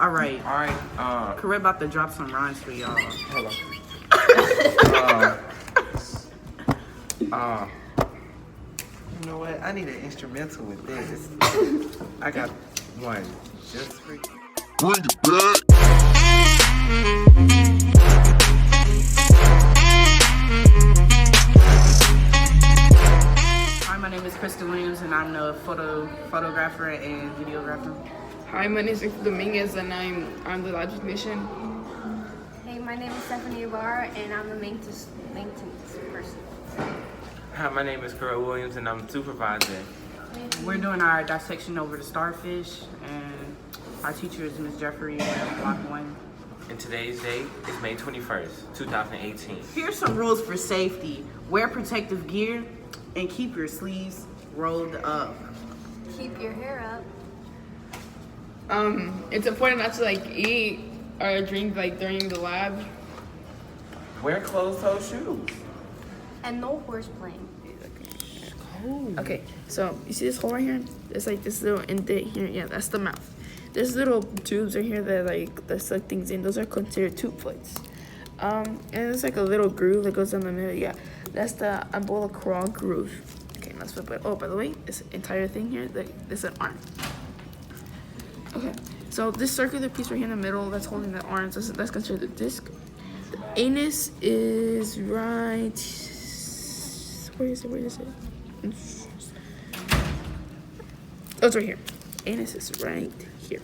All right. All right. Correct about to drop some rhymes for y'all. Hold on. You know what? I need an instrumental with this. I got one just for you. Bring it back. Hi, my name is Kristen Williams, and I'm the photographer and videographer. Hi, my name is Victor Dominguez, and I'm the live technician. Hey, my name is Stephanie Ibarra, and I'm the maintenance person. Hi, my name is Carl Williams, and I'm the supervisor. We're doing our dissection over the Starfish, and our teacher is Ms. Jeffrey in Block 1. And today's date is May 21st, 2018. Here's some rules for safety. Wear protective gear and keep your sleeves rolled up. Keep your hair up. It's important not to eat or drink during the lab. Wear closed-toe shoes. And no horse playing. Okay, so you see this hole right here? There's this little indent here. Yeah, that's the mouth. There's little tubes right here that suck things in. Those are considered tube plates. And there's a little groove that goes down the middle. Yeah, that's the umbilical groove. Okay, let's flip it. Oh, by the way, this entire thing here, this is an arm. Okay, so this circular piece right here in the middle that's holding the arms, that's considered the disc. The anus is right. Where is it? Oh, it's right here. Anus is right here.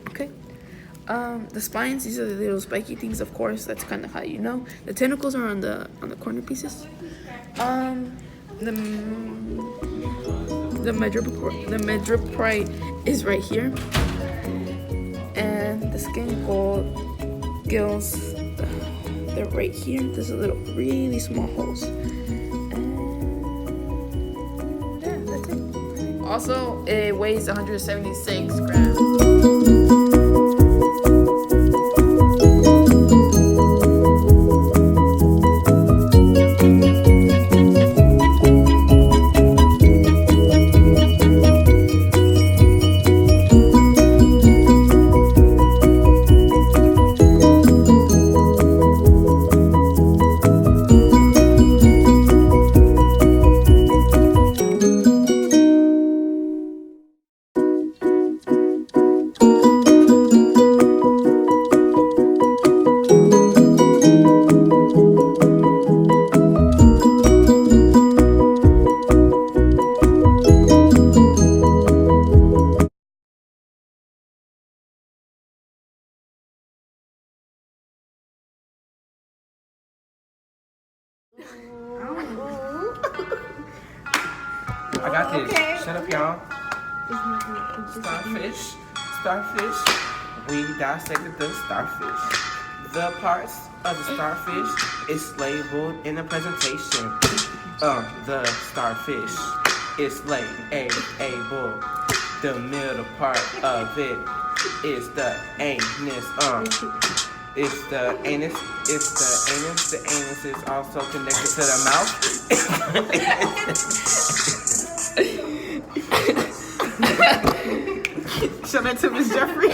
Okay. The spines, these are the little spiky things, of course. That's kind of how you know. The tentacles are on the corner pieces. The madreporite is right here. And the skin gills, they're right here. There's a little really small holes. And yeah, that's it. Also, it weighs 176 grams. I got this. Okay. Shut up, y'all. Starfish. We dissected the starfish. The parts of the starfish is labeled in the presentation. The starfish is labeled. The middle part of it is the anus. It's the anus. The anus is also connected to the mouth. Show that to Ms. Jeffrey.